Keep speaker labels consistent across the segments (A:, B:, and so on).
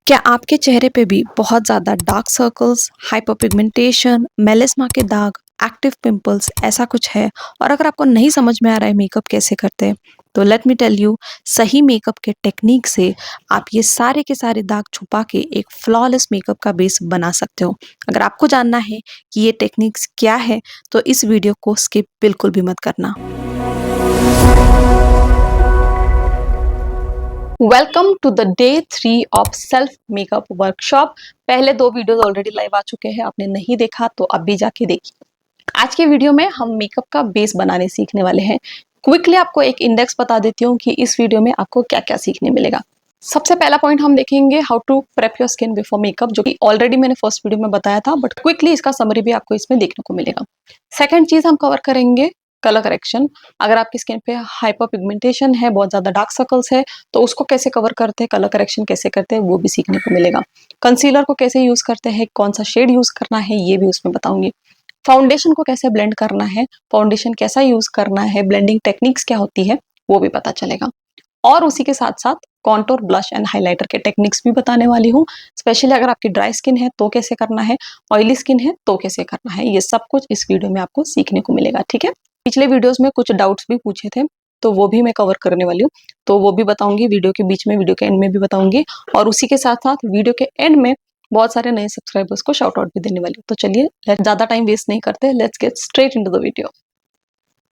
A: क्या आपके चेहरे पे भी बहुत ज़्यादा डार्क सर्कल्स, हाइपरपिगमेंटेशन, मेलिस्मा के दाग, एक्टिव पिंपल्स ऐसा कुछ है? और अगर आपको नहीं समझ में आ रहा है मेकअप कैसे करते हैं, तो लेट मी टेल यू सही मेकअप के टेक्नीक से आप ये सारे के सारे दाग छुपा के एक फ्लॉलेस मेकअप का बेस बना सकते हो। अगर आपको जानना है कि ये टेक्निक्स क्या है, तो इस वीडियो को स्किप बिल्कुल भी मत करना। Welcome to the day 3 of self makeup workshop. पहले 2 वीडियोस ऑलरेडी लाइव आ चुके हैं, आपने नहीं देखा तो अब भी जाके देखिए। आज के वीडियो में हम मेकअप का बेस बनाने सीखने वाले हैं। क्विकली आपको एक इंडेक्स बता देती हूँ कि इस वीडियो में आपको क्या क्या सीखने मिलेगा। सबसे पहला पॉइंट हम देखेंगे how to prep your skin before makeup, जो कि ऑलरेडी मैंने फर्स्ट वीडियो में बताया था, बट क्विकली इसका समरी भी आपको इसमें देखने को मिलेगा। सेकंड चीज हम कवर करेंगे कलर करेक्शन। अगर आपकी स्किन पे हाइपर पिगमेंटेशन है, बहुत ज्यादा डार्क सर्कल्स है, तो उसको कैसे कवर करते हैं, कलर करेक्शन कैसे करते हैं, वो भी सीखने को मिलेगा। कंसीलर को कैसे यूज करते हैं, कौन सा शेड यूज करना है, ये भी उसमें बताऊंगी। फाउंडेशन को कैसे ब्लेंड करना है, फाउंडेशन कैसा यूज करना है, ब्लेंडिंग टेक्निक्स क्या होती है, वो भी पता चलेगा। और उसी के साथ साथ कॉन्टोर, ब्लश एंड हाइलाइटर के टेक्निक्स भी बताने वाली हूँ। स्पेशली अगर आपकी ड्राई स्किन है तो कैसे करना है, ऑयली स्किन है तो कैसे करना है, ये सब कुछ इस वीडियो में आपको सीखने को मिलेगा। ठीक है, पिछले वीडियोस में कुछ डाउट्स भी पूछे थे, तो वो भी मैं कवर करने वाली हूँ। तो वो भी बताऊंगी वीडियो के बीच में, वीडियो के एंड में भी बताऊंगी। और उसी के साथ साथ वीडियो के एंड में बहुत सारे नए सब्सक्राइबर्स को शाउट आउट भी देने वाली हूँ। तो चलिए ज्यादा टाइम वेस्ट नहीं करते, let's get straight into the video.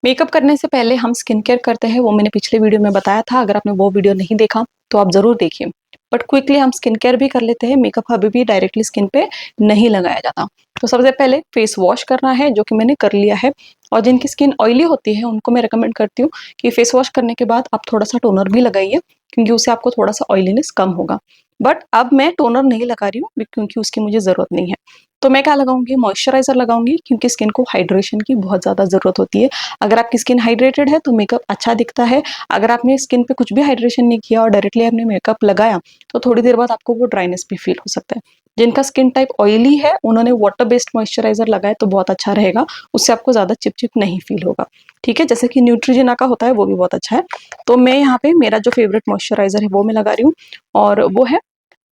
A: Makeup करने से पहले हम स्किन केयर करते हैं, वो मैंने पिछले वीडियो में बताया था। अगर आपने वो वीडियो नहीं देखा तो आप जरूर देखिए। बट क्विकली हम स्किन केयर भी कर लेते हैं। मेकअप अभी भी डायरेक्टली स्किन पे नहीं लगाया जाता। तो सबसे पहले फेस वॉश करना है, जो कि मैंने कर लिया है। और जिनकी स्किन ऑयली होती है उनको मैं रिकमेंड करती हूँ कि फेस वॉश करने के बाद आप थोड़ा सा टोनर भी लगाइए, क्योंकि उससे आपको थोड़ा सा ऑयलीनेस कम होगा। बट अब मैं टोनर नहीं लगा रही हूँ, क्योंकि उसकी मुझे जरूरत नहीं है। तो मैं क्या लगाऊंगी, मॉइस्चराइजर लगाऊंगी, क्योंकि स्किन को हाइड्रेशन की बहुत ज्यादा जरूरत होती है। अगर आपकी स्किन हाइड्रेटेड है तो मेकअप अच्छा दिखता है। अगर आपने स्किन पे कुछ भी हाइड्रेशन नहीं किया और डायरेक्टली आपने मेकअप लगाया, तो थोड़ी देर बाद आपको वो ड्राइनेस भी फील हो सकता है। जिनका स्किन टाइप ऑयली है उन्होंने वाटर बेस्ड मॉइस्चराइजर लगाए तो बहुत अच्छा रहेगा, उससे आपको ज्यादा चिपचिप नहीं फील होगा। ठीक है, जैसे कि न्यूट्रिजिना का होता है, वो भी बहुत अच्छा है। तो मैं यहाँ पे मेरा जो फेवरेट मॉइस्चराइजर है वो मैं लगा रही हूँ, और वो है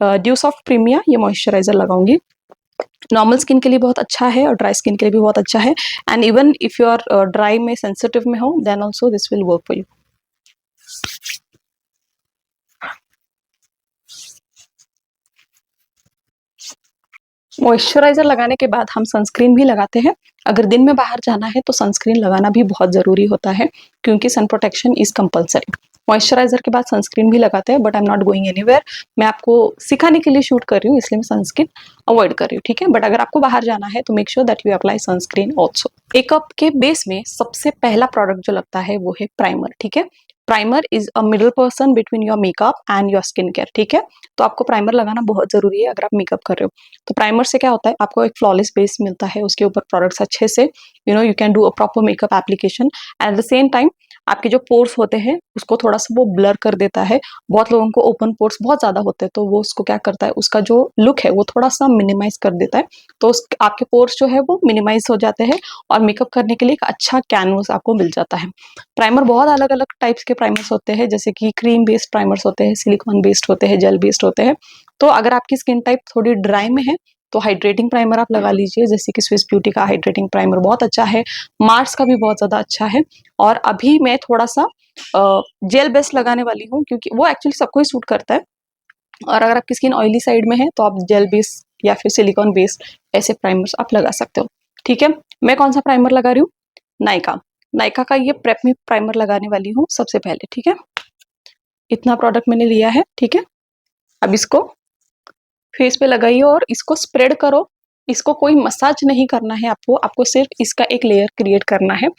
A: ड्यू सॉफ्ट प्रीमिया। ये मॉइस्चराइजर लगाऊंगी। नॉर्मल स्किन के लिए बहुत अच्छा है और ड्राई स्किन के लिए भी बहुत अच्छा है। And even if you are dry में, सेंसिटिव में हो, then also this will work for you. Moisturiser लगाने के बाद हम सनस्क्रीन भी लगाते हैं। अगर दिन में बाहर जाना है तो सनस्क्रीन लगाना भी बहुत जरूरी होता है, क्योंकि sun protection is compulsory. Moisturiser के बाद सनस्क्रीन भी लगाते हैं, but I am not going anywhere. मैं आपको सिखाने के लिए शूट कर रही हूँ, इसलिए मैं सनस्क्रीन अवॉइड कर रही हूँ। ठीक है, बट अगर आपको बाहर जाना है तो make sure that you apply sunscreen also. Makeup के बेस में सबसे पहला प्रोडक्ट जो लगता है वो है प्राइमर। ठीक है, primer is a middle person between your makeup and your skin care. ठीक है, तो आपको प्राइमर लगाना बहुत जरूरी है अगर आप मेकअप कर रहे हो। तो प्राइमर से क्या होता है, आपको एक फ्लॉलेस बेस मिलता है, उसके ऊपर प्रोडक्ट्स अच्छे से you can do a proper makeup application. At the same time आपके जो पोर्स होते हैं उसको थोड़ा सा वो ब्लर कर देता है। बहुत लोगों को ओपन पोर्स बहुत ज्यादा होते हैं, तो वो उसको क्या करता है, उसका जो लुक है वो थोड़ा सा मिनिमाइज कर देता है। तो आपके पोर्स जो है वो मिनिमाइज हो जाते हैं, और मेकअप करने के लिए एक अच्छा कैनवस आपको मिल जाता है। प्राइमर बहुत अलग अलग टाइप्स के प्राइमर्स होते हैं, जैसे कि क्रीम बेस्ड प्राइमर्स होते हैं, सिलिकॉन बेस्ड होते हैं, जेल बेस्ड होते हैं। तो अगर आपकी स्किन टाइप थोड़ी ड्राई में है तो हाइड्रेटिंग प्राइमर आप लगा लीजिए, जैसे कि स्विस ब्यूटी का हाइड्रेटिंग प्राइमर बहुत अच्छा है। मार्स का भी बहुत ज्यादा अच्छा है। और अभी मैं थोड़ा सा जेल बेस्ड लगाने वाली हूँ, क्योंकि वो एक्चुअली सबको ही सूट करता है। और अगर आपकी स्किन ऑयली साइड में है तो आप जेल बेस्ड या फिर सिलिकॉन बेस्ड ऐसे प्राइमर्स आप लगा सकते हो। ठीक है, मैं कौन सा प्राइमर लगा रही हूँ, नायका। नायका का ये प्रेप मी प्राइमर लगाने वाली हूँ सबसे पहले। ठीक है, इतना प्रोडक्ट मैंने लिया है। ठीक है, अब इसको फेस पे लगाइए और इसको स्प्रेड करो। इसको कोई मसाज नहीं करना है आपको सिर्फ इसका एक लेयर क्रिएट करना है।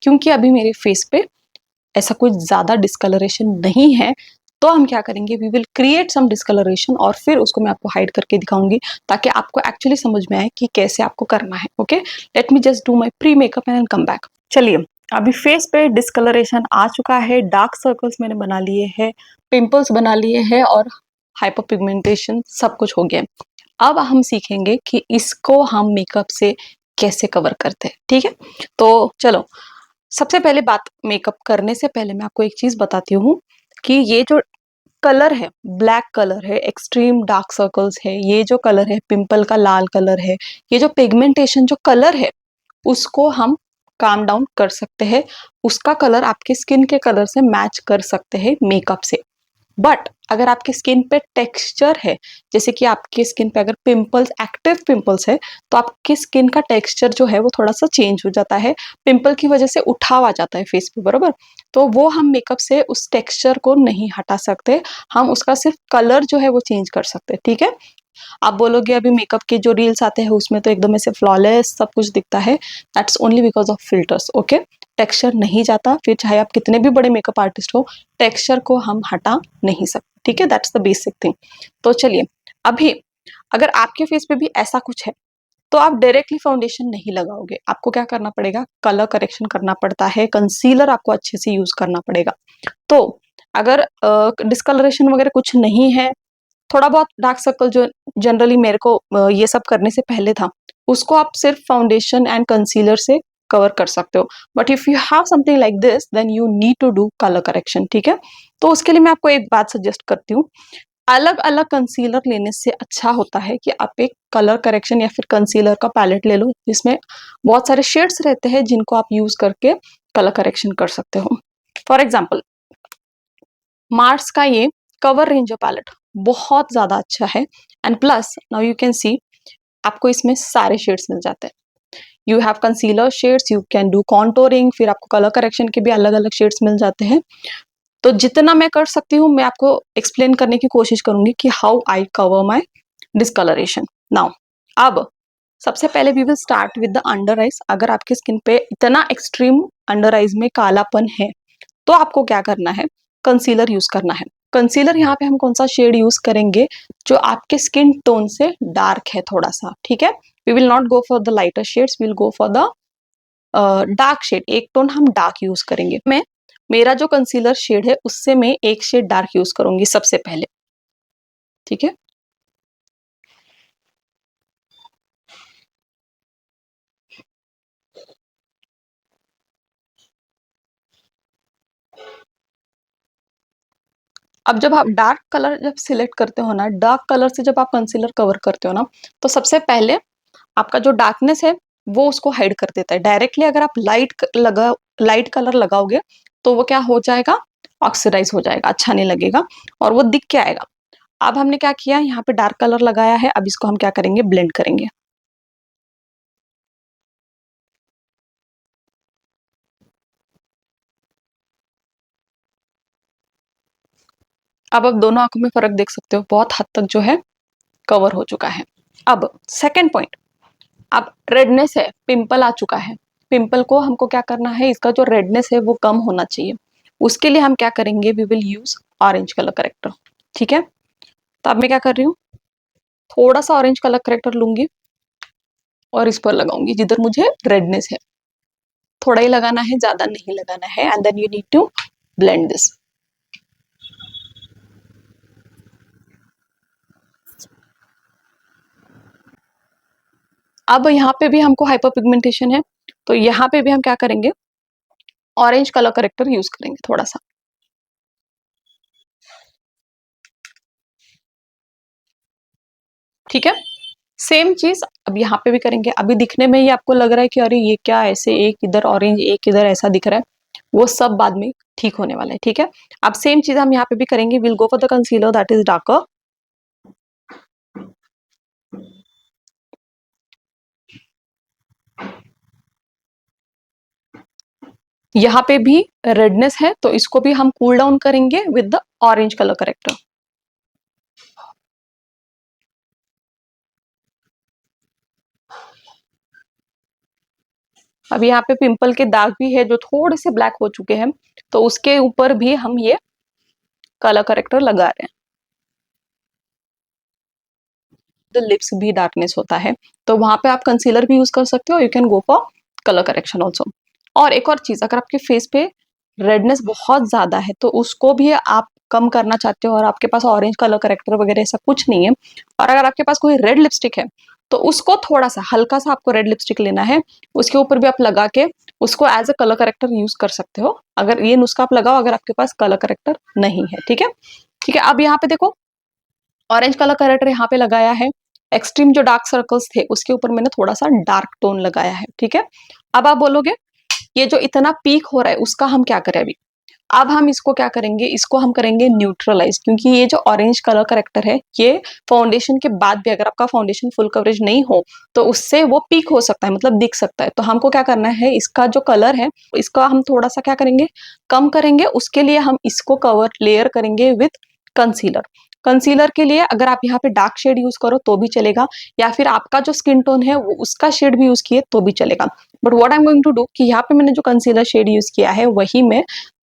A: क्योंकि अभी मेरे फेस पे ऐसा कोई ज्यादा डिस्कलरेशन नहीं है, तो हम क्या करेंगे, we will create some discolouration, और फिर उसको मैं आपको हाइड करके दिखाऊंगी, ताकि आपको एक्चुअली समझ में आए कि कैसे आपको करना है। Okay, let me just do my pre makeup and come back. चलिए, अभी फेस पे डिस्कलरेशन आ चुका है, डार्क सर्कल्स मैंने बना लिए हैं, पिंपल्स बना लिए हैं, और हाइपर पिगमेंटेशन सब कुछ हो गया। अब हम सीखेंगे कि इसको हम मेकअप से कैसे कवर करते हैं। ठीक है, तो चलो सबसे पहले बात, मेकअप करने से पहले मैं आपको एक चीज बताती हूँ कि ये जो कलर है, ब्लैक कलर है, एक्सट्रीम डार्क सर्कल्स है, ये जो कलर है, पिंपल का लाल कलर है, ये जो पिगमेंटेशन जो कलर है, उसको हम काम डाउन कर सकते हैं। उसका कलर आपके स्किन के कलर से मैच कर सकते हैं मेकअप से। बट अगर आपकी स्किन पे टेक्सचर है, जैसे कि आपकी स्किन पे अगर पिंपल्स, एक्टिव पिंपल्स है, तो आपकी स्किन का टेक्सचर जो है वो थोड़ा सा चेंज हो जाता है। पिंपल की वजह से उठाव आ जाता है फेस पे, बराबर। तो वो हम मेकअप से उस टेक्सचर को नहीं हटा सकते, हम उसका सिर्फ कलर जो है वो चेंज कर सकते हैं, ठीक है। आप बोलोगे अभी मेकअप के जो रील्स आते हैं उसमें तो एकदम ऐसे फ्लॉलेस सब कुछ दिखता है, that's only because of filters, okay. Texture नहीं जाता, फिर चाहे आप कितने भी बड़े मेकअप आर्टिस्ट हो, टेक्सचर को हम हटा नहीं सकते, ठीक है। That's the basic thing. तो चलिए, अभी अगर आपके फेस पे भी ऐसा कुछ है तो आप डायरेक्टली फाउंडेशन नहीं लगाओगे, आपको क्या करना पड़ेगा, कलर करेक्शन करना पड़ता है, कंसीलर आपको अच्छे से यूज करना पड़ेगा। तो अगर डिस्कलरेशन वगैरह कुछ नहीं है, थोड़ा बहुत डार्क सर्कल जो जनरली मेरे को ये सब करने से पहले था, उसको आप सिर्फ फाउंडेशन एंड कंसीलर से कवर कर सकते हो। But if you have something like this, then you need to do colour correction, ठीक है। तो उसके लिए मैं आपको एक बात सजेस्ट करती हूँ, अलग अलग कंसीलर लेने से अच्छा होता है कि आप एक कलर करेक्शन या फिर कंसीलर का पैलेट ले लो, जिसमें बहुत सारे शेड्स रहते हैं जिनको आप यूज करके कलर करेक्शन कर सकते हो। फॉर एग्जाम्पल, मार्स का ये कवर रेंजर पैलेट बहुत ज्यादा अच्छा है, and plus now you can सी आपको इसमें सारे शेड्स मिल जाते हैं। You have concealer shades, you can do contouring, फिर आपको कलर करेक्शन के भी अलग अलग शेड्स मिल जाते हैं। तो जितना मैं कर सकती हूँ मैं आपको एक्सप्लेन करने की कोशिश करूंगी कि how I cover my discolouration now. अब सबसे पहले we will start with the under eyes. अगर आपकी स्किन पे इतना एक्सट्रीम अंडर आइज में कालापन है तो आपको क्या करना है, कंसीलर यूज करना है। कंसीलर यहाँ पे हम कौन सा शेड यूज करेंगे, जो आपके स्किन टोन से डार्क है थोड़ा सा, ठीक है। We will not go for the lighter shades, we will go for the dark shade, एक टोन हम डार्क यूज करेंगे। मैं मेरा जो कंसीलर शेड है उससे मैं एक शेड डार्क यूज करूंगी सबसे पहले, ठीक है। अब जब आप डार्क कलर जब सिलेक्ट करते हो ना, डार्क कलर से जब आप कंसीलर कवर करते हो ना, तो सबसे पहले आपका जो डार्कनेस है वो उसको हाइड कर देता है। डायरेक्टली अगर आप लाइट कलर लगाओगे तो वो क्या हो जाएगा, ऑक्सीडाइज हो जाएगा, अच्छा नहीं लगेगा और वो दिख के आएगा। अब हमने क्या किया, यहाँ पे डार्क कलर लगाया है, अब इसको हम क्या करेंगे, ब्लेंड करेंगे। अब आप दोनों आंखों में फर्क देख सकते हो, बहुत हद तक जो है कवर हो चुका है। अब सेकेंड पॉइंट, अब रेडनेस है, पिंपल आ चुका है, पिंपल को हमको क्या करना है, इसका जो रेडनेस है वो कम होना चाहिए। उसके लिए हम क्या करेंगे, we will use orange colour corrector, ठीक है। तो अब मैं क्या कर रही हूँ, थोड़ा सा ऑरेंज कलर करेक्टर लूंगी और इस पर लगाऊंगी जिधर मुझे रेडनेस है। थोड़ा ही लगाना है, ज्यादा नहीं लगाना है, and then you need to blend this. अब यहाँ पे भी हमको हाइपर पिगमेंटेशन है, तो यहाँ पे भी हम क्या करेंगे, ऑरेंज कलर करेक्टर यूज करेंगे थोड़ा सा, ठीक है। सेम चीज अब यहाँ पे भी करेंगे। अभी दिखने में ही आपको लग रहा है कि अरे ये क्या, ऐसे एक इधर ऑरेंज एक इधर ऐसा दिख रहा है, वो सब बाद में ठीक होने वाला है, ठीक है। अब सेम चीज हम यहाँ पे भी करेंगे, will go for the concealer that is darker. यहाँ पे भी रेडनेस है तो इसको भी हम कूल डाउन करेंगे with the orange colour character. अब यहाँ पे पिंपल के दाग भी है जो थोड़े से ब्लैक हो चुके हैं, तो उसके ऊपर भी हम ये कलर करेक्टर लगा रहे हैं। द लिप्स भी डार्कनेस होता है तो वहां पे आप कंसीलर भी यूज कर सकते हो, you can go for colour correction also. और एक और चीज, अगर आपके फेस पे रेडनेस बहुत ज्यादा है तो उसको भी आप कम करना चाहते हो और आपके पास ऑरेंज कलर करेक्टर वगैरह ऐसा कुछ नहीं है, और अगर आपके पास कोई रेड लिपस्टिक है तो उसको थोड़ा सा हल्का सा आपको रेड लिपस्टिक लेना है, उसके ऊपर भी आप लगा के उसको as a colour corrector use कर सकते हो। अगर ये नुस्खा आप लगाओ अगर आपके पास कलर करेक्टर नहीं है, ठीक है। ठीक है, अब यहाँ पे देखो ऑरेंज कलर करेक्टर यहाँ पे लगाया है। एक्सट्रीम जो डार्क सर्कल्स थे उसके ऊपर मैंने थोड़ा सा डार्क टोन लगाया है, ठीक है। अब आप बोलोगे ये जो इतना पीक हो रहा है उसका हम क्या करें अभी। अब हम इसको क्या करेंगे, इसको हम करेंगे न्यूट्रलाइज, क्योंकि ये जो ऑरेंज कलर करेक्टर है ये फाउंडेशन के बाद भी अगर आपका फाउंडेशन फुल कवरेज नहीं हो तो उससे वो पीक हो सकता है, मतलब दिख सकता है। तो हमको क्या करना है, इसका जो कलर है इसका हम थोड़ा सा क्या करेंगे, कम करेंगे। उसके लिए हम इसको कवर लेयर करेंगे विथ कंसीलर। कंसीलर के लिए अगर आप यहाँ पे डार्क शेड यूज करो तो भी चलेगा, या फिर आपका जो स्किन टोन है वो उसका शेड भी यूज किए तो भी चलेगा। But what I am going to do कि यहाँ पे मैंने जो कंसीलर शेड यूज किया है वही मैं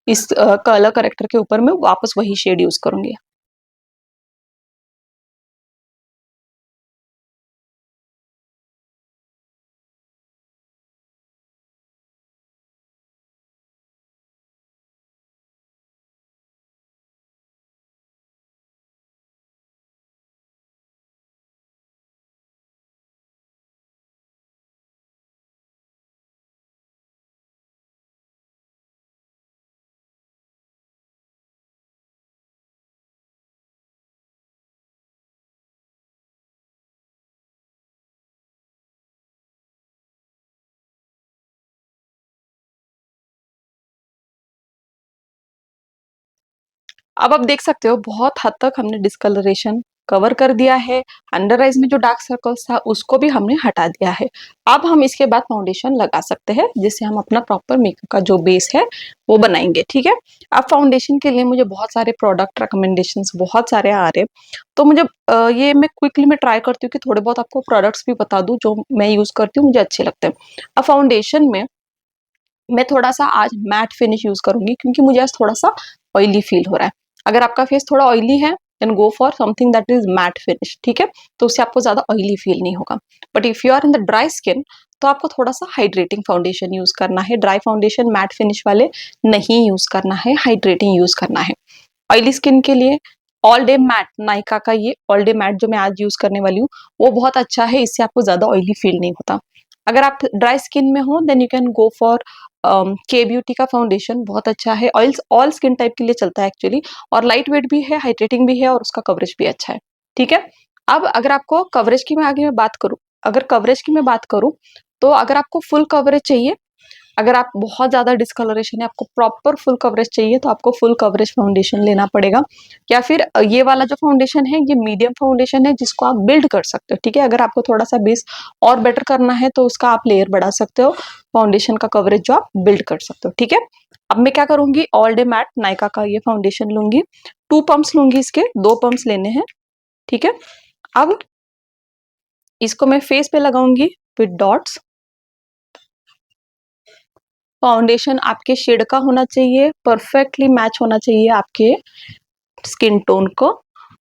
A: इस कलर करेक्टर के ऊपर मैं वापस वही शेड यूज करूंगी। अब आप देख सकते हो बहुत हद तक हमने डिस्कलरेशन कवर कर दिया है। अंडर आइज में जो डार्क सर्कल्स था उसको भी हमने हटा दिया है। अब हम इसके बाद फाउंडेशन लगा सकते हैं जिससे हम अपना प्रॉपर मेकअप का जो बेस है वो बनाएंगे, ठीक है। अब फाउंडेशन के लिए मुझे बहुत सारे प्रोडक्ट रिकमेंडेशंस बहुत सारे आ रहे हैं, तो मुझे ये मैं क्विकली में ट्राई करती हूँ कि थोड़े बहुत आपको प्रोडक्ट्स भी बता दूँ जो मैं यूज करती हूँ, मुझे अच्छे लगते हैं। अब फाउंडेशन में मैं थोड़ा सा आज मैट फिनिश यूज करूंगी क्योंकि मुझे आज थोड़ा सा ऑयली फील हो रहा है। अगर आपका फेस थोड़ा ऑयली है then go for something that is matte finish, ठीक है। तो उससे आपको ज्यादा ऑयली फील नहीं होगा। But if you are in the dry skin तो आपको थोड़ा सा हाइड्रेटिंग फाउंडेशन यूज करना है। ड्राई फाउंडेशन मैट फिनिश वाले नहीं यूज करना है, हाइड्रेटिंग यूज करना है। ऑयली स्किन के लिए ऑल डे मैट, नायका का ये ऑल डे मैट जो मैं आज यूज करने वाली हूँ वो बहुत अच्छा है, इससे आपको ज्यादा ऑयली फील नहीं होता। अगर आप ड्राई स्किन में हो then you can go for K beauty का फाउंडेशन, बहुत अच्छा है। ऑयल्स ऑल स्किन टाइप के लिए चलता है एक्चुअली, और लाइट वेट भी है, हाइड्रेटिंग भी है और उसका कवरेज भी अच्छा है, ठीक है। अब अगर आपको कवरेज की मैं आगे मैं बात करूँ, अगर कवरेज की मैं बात करूँ तो अगर आपको फुल कवरेज चाहिए, अगर आप बहुत ज्यादा डिस्कलरेशन है आपको प्रॉपर फुल कवरेज चाहिए तो आपको फुल कवरेज फाउंडेशन लेना पड़ेगा। या फिर ये वाला जो फाउंडेशन है ये मीडियम फाउंडेशन है जिसको आप बिल्ड कर सकते हो, ठीक है। अगर आपको थोड़ा सा बेस और बेटर करना है तो उसका आप लेयर बढ़ा सकते हो, फाउंडेशन का कवरेज जो आप बिल्ड कर सकते हो, ठीक है। अब मैं क्या करूंगी, ऑल डे मैट नायका का ये फाउंडेशन लूंगी, 2 पंप्स लूंगी, इसके 2 पंप्स लेने हैं, ठीक है। अब इसको मैं फेस पे लगाऊंगी विद डॉट्स। फाउंडेशन आपके शेड का होना चाहिए, परफेक्टली मैच होना चाहिए आपके स्किन टोन को।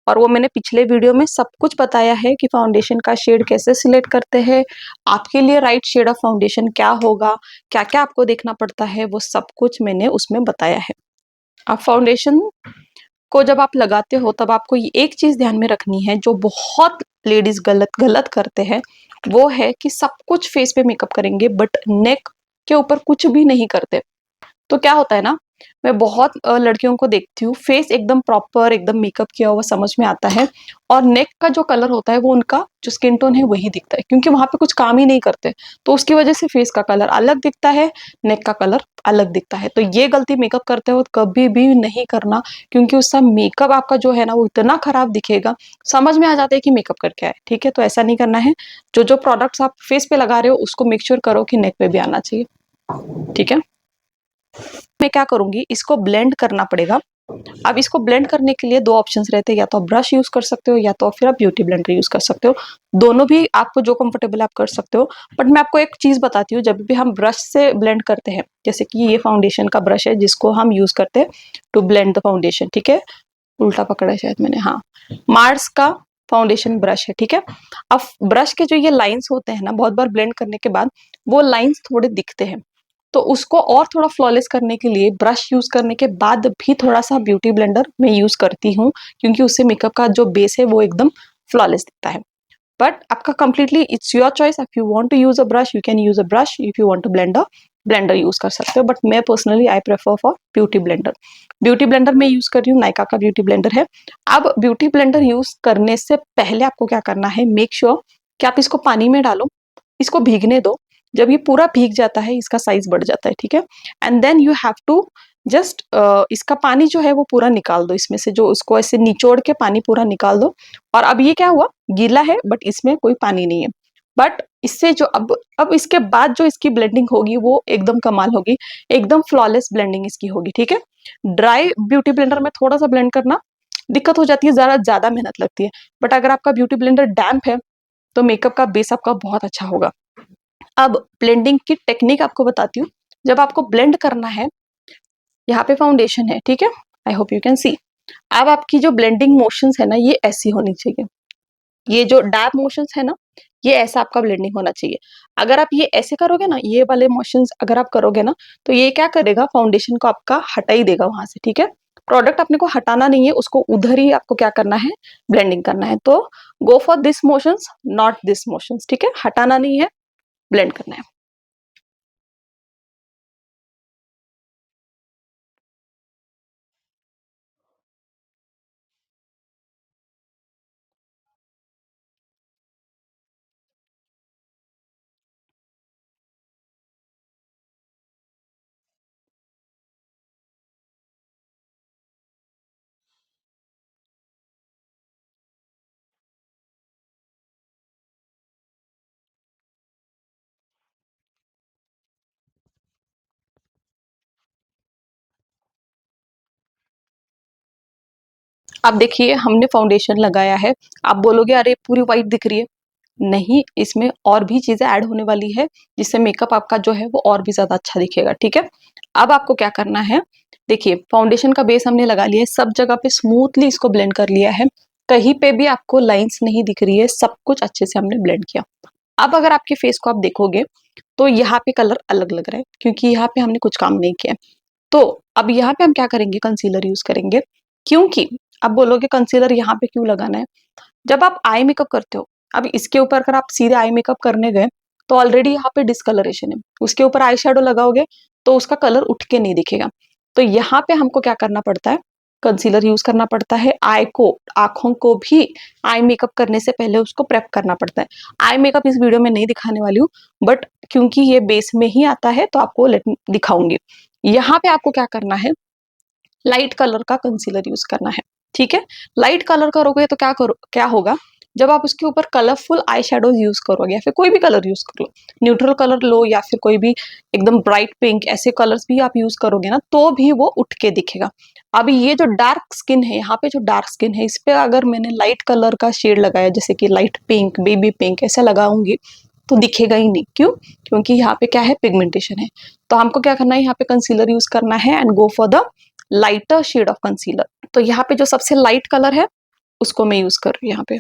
A: और वो मैंने पिछले वीडियो में सब कुछ बताया है कि फाउंडेशन का शेड कैसे सिलेक्ट करते हैं, आपके लिए राइट शेड ऑफ फाउंडेशन क्या होगा, क्या क्या आपको देखना पड़ता है, वो सब कुछ मैंने उसमें बताया है। आप फाउंडेशन को जब आप लगाते हो तब आपको ये एक चीज ध्यान में रखनी है जो बहुत लेडीज गलत गलत करते हैं, वो है कि सब कुछ फेस पे मेकअप करेंगे बट नेक के ऊपर कुछ भी नहीं करते। तो क्या होता है ना, मैं बहुत लड़कियों को देखती हूँ फेस एकदम प्रॉपर एकदम मेकअप किया हुआ समझ में आता है, और नेक का जो कलर होता है वो उनका जो स्किन टोन है वही दिखता है, क्योंकि वहां पे कुछ काम ही नहीं करते। तो उसकी वजह से फेस का कलर अलग दिखता है, नेक का कलर अलग दिखता है। तो ये गलती मेकअप करते हो कभी भी नहीं करना, क्योंकि उसका मेकअप आपका जो है ना वो इतना खराब दिखेगा, समझ में आ जाता है कि मेकअप करके आए, ठीक है। तो ऐसा नहीं करना है। जो जो प्रोडक्ट्स आप फेस पे लगा रहे हो उसको मेक श्योर करो कि नेक पे भी आना चाहिए, ठीक है। मैं क्या करूंगी, इसको ब्लेंड करना पड़ेगा। अब इसको ब्लेंड करने के लिए 2 ऑप्शंस रहते हैं, या तो आप ब्रश यूज कर सकते हो या तो फिर आप ब्यूटी ब्लेंडर यूज कर सकते हो। दोनों भी आपको जो कंफर्टेबल आप कर सकते हो। बट मैं आपको एक चीज बताती हूँ, जब भी हम ब्रश से ब्लेंड करते हैं, जैसे कि ये फाउंडेशन का ब्रश है जिसको हम यूज करते हैं टू ब्लेंड द फाउंडेशन, ठीक है। उल्टा पकड़ा है शायद मैंने, हाँ, मार्स का फाउंडेशन ब्रश है, ठीक है। अब ब्रश के जो ये लाइंस होते हैं ना, बहुत बार ब्लेंड करने के बाद वो लाइंस थोड़े दिखते हैं, तो उसको और थोड़ा फ्लॉलेस करने के लिए ब्रश यूज करने के बाद भी थोड़ा सा ब्यूटी ब्लेंडर मैं यूज करती हूँ, क्योंकि उससे मेकअप का जो बेस है वो एकदम फ्लॉलेस दिखता है। बट आपका completely it's your choice. If you want to use a brush you can use a brush, if you want to blender blender use कर सकते हो, बट मैं personally I prefer for beauty blender. Beauty blender मैं use कर रही हूँ, नायका का beauty blender है। अब ब्यूटी ब्लेंडर यूज करने से पहले आपको क्या करना है, मेक श्योर कि आप इसको पानी में डालो, इसको भीगने दो। जब ये पूरा भीग जाता है इसका साइज बढ़ जाता है, ठीक है। And then you have to just इसका पानी जो है वो पूरा निकाल दो, इसमें से जो उसको ऐसे निचोड़ के पानी पूरा निकाल दो। और अब ये क्या हुआ, गीला है बट इसमें कोई पानी नहीं है। बट इससे जो अब इसके बाद जो इसकी ब्लेंडिंग होगी वो एकदम कमाल होगी, एकदम फ्लॉलेस ब्लेंडिंग इसकी होगी, ठीक है। ड्राई ब्यूटी ब्लेंडर में थोड़ा सा ब्लेंड करना दिक्कत हो जाती है, ज्यादा मेहनत लगती है। बट अगर आपका ब्यूटी ब्लेंडर डैम्प है तो मेकअप का बेस आपका बहुत अच्छा होगा। अब ब्लेंडिंग की टेक्निक आपको बताती हूँ। जब आपको ब्लेंड करना है, यहाँ पे फाउंडेशन है, ठीक है, आई होप यू कैन सी। अब आपकी जो ब्लेंडिंग मोशंस है ना ये ऐसी होनी चाहिए, ये जो डैप मोशंस है ना ये ऐसा आपका ब्लेंडिंग होना चाहिए। अगर आप ये ऐसे करोगे ना, ये वाले मोशंस अगर आप करोगे ना, तो ये क्या करेगा, फाउंडेशन को आपका हटा ही देगा वहां से, ठीक है। प्रोडक्ट अपने को हटाना नहीं है, उसको उधर ही आपको क्या करना है, ब्लेंडिंग करना है। तो गो for this motions not this motions, ठीक है, हटाना नहीं है, ब्लेंड करना है। अब देखिए हमने फाउंडेशन लगाया है, आप बोलोगे अरे पूरी व्हाइट दिख रही है, नहीं, इसमें और भी चीजें ऐड होने वाली है जिससे मेकअप आपका जो है वो और भी ज्यादा अच्छा दिखेगा, ठीक है। अब आपको क्या करना है, देखिए फाउंडेशन का बेस हमने लगा लिया है, सब जगह पे स्मूथली इसको ब्लेंड कर लिया है, कहीं पे भी आपको लाइंस नहीं दिख रही है, सब कुछ अच्छे से हमने ब्लेंड किया। अब अगर आपके फेस को आप देखोगे तो यहाँ पे कलर अलग लग रहा है क्योंकि यहाँ पे हमने कुछ काम नहीं किया। तो अब यहाँ पे हम क्या करेंगे, कंसीलर यूज करेंगे। क्योंकि अब बोलोगे कंसीलर यहाँ पे क्यों लगाना है, जब आप आई मेकअप करते हो, अब इसके ऊपर अगर आप सीधे आई मेकअप करने गए तो ऑलरेडी यहाँ पे डिस्कलरेशन है, उसके ऊपर आई शेडो लगाओगे तो उसका कलर उठ के नहीं दिखेगा। तो यहाँ पे हमको क्या करना पड़ता है, कंसीलर यूज करना पड़ता है। आई को, आंखों को भी आई मेकअप करने से पहले उसको प्रेप करना पड़ता है। आई मेकअप इस वीडियो में नहीं दिखाने वाली हूँ, बट क्योंकि ये बेस में ही आता है तो आपको दिखाऊंगी। यहाँ पे आपको क्या करना है, लाइट कलर का कंसीलर यूज करना है, ठीक है। लाइट कलर करोगे तो क्या होगा, जब आप उसके ऊपर कलरफुल आई शेडोज यूज करोगे या फिर कोई भी कलर यूज कर लो, न्यूट्रल कलर लो या फिर कोई भी एकदम ब्राइट पिंक, ऐसे कलर्स भी आप यूज करोगे ना तो भी वो उठ के दिखेगा। अभी ये जो डार्क स्किन है, यहाँ पे जो डार्क स्किन है, इस पे अगर मैंने लाइट कलर का शेड लगाया जैसे कि लाइट पिंक, बेबी पिंक ऐसा लगाऊंगी तो दिखेगा ही नहीं। क्यों, क्योंकि यहाँ पे क्या है, पिगमेंटेशन है। तो हमको क्या करना है, यहाँ पे कंसीलर यूज करना है and go for the lighter shade of concealer. तो यहाँ पे जो सबसे लाइट कलर है उसको मैं यूज कर रही हूँ यहाँ पे।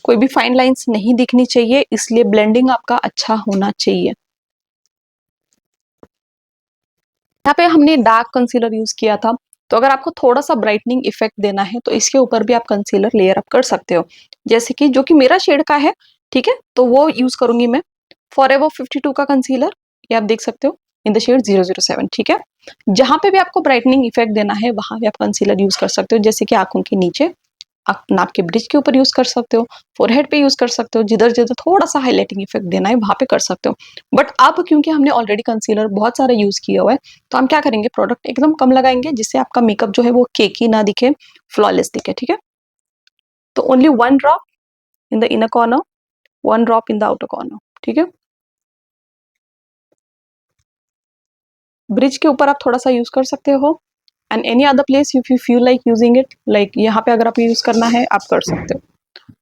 A: कोई भी फाइन लाइंस नहीं दिखनी चाहिए, इसलिए ब्लेंडिंग आपका अच्छा होना चाहिए। यहाँ पे हमने डार्क कंसीलर यूज किया था, तो अगर आपको थोड़ा सा ब्राइटनिंग इफेक्ट देना है तो इसके ऊपर भी आप कंसीलर लेयर अप कर सकते हो, जैसे कि जो कि मेरा शेड का है, ठीक है, तो वो यूज करूंगी मैं। फॉरएवर 52 का कंसीलर, ये आप देख सकते हो इन द शेड 007, ठीक है। जहां पे भी आपको ब्राइटनिंग इफेक्ट देना है वहां भी आप कंसीलर यूज कर सकते हो, जैसे कि आंखों के नीचे, आप नाक के ब्रिज के ऊपर यूज कर सकते हो, फोरहेड पे यूज कर सकते हो, जिधर जिधर थोड़ा सा हाईलाइटिंग इफेक्ट देना है वहां पे कर सकते हो। बट अब क्योंकि हमने ऑलरेडी कंसीलर बहुत सारा यूज किया हुआ है तो हम क्या करेंगे, प्रोडक्ट एकदम कम लगाएंगे जिससे आपका मेकअप जो है वो केकी ना दिखे, फ्लॉलेस दिखे, ठीक है। तो only 1 drop in the inner corner, 1 drop in the outer corner, ठीक है। ब्रिज के ऊपर आप थोड़ा सा यूज कर सकते हो and any other place if you feel like using it, like यहाँ पे अगर आप यूज करना है आप कर सकते हो।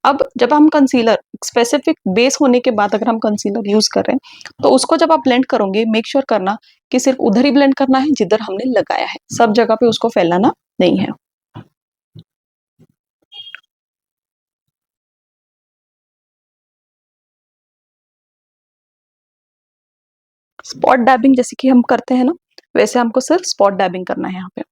A: अब जब हम कंसीलर स्पेसिफिक बेस होने के बाद अगर हम कंसीलर यूज कर रहे हैं तो उसको जब आप ब्लेंड करोगे मेक श्योर करना कि सिर्फ उधर ही ब्लेंड करना है जिधर हमने लगाया है, सब जगह पे उसको फैलाना नहीं है। स्पॉट डैबिंग जैसे कि हम करते हैं ना, वैसे हमको सिर्फ स्पॉट डैबिंग करना है यहाँ पे।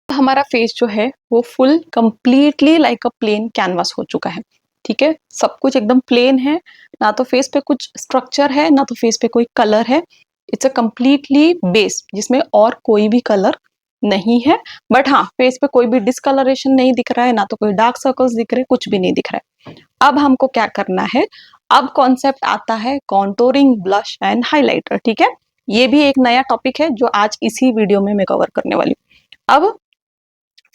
A: हमारा फेस जो है वो full completely like a plain canvas हो चुका है। ठीक है, सब कुछ एकदम प्लेन है, ना तो फेस पे कुछ स्ट्रक्चर है ना तो फेस पे कोई कलर है। इट्स अ कंप्लीटली बेस जिसमें और कोई भी कलर नहीं है। बट हाँ, फेस पे कोई भी डिसकलरेशन नहीं दिख रहा है, ना तो कोई डार्क सर्कल्स दिख रहे हैं, कुछ भी नहीं दिख रहा है। अब हमको क्या करना है, अब कॉन्सेप्ट आता है कॉन्टोरिंग, ब्लश एंड हाइलाइटर। ठीक है, ये भी एक नया टॉपिक है जो आज इसी वीडियो में मैं कवर करने वाली हूँ। अब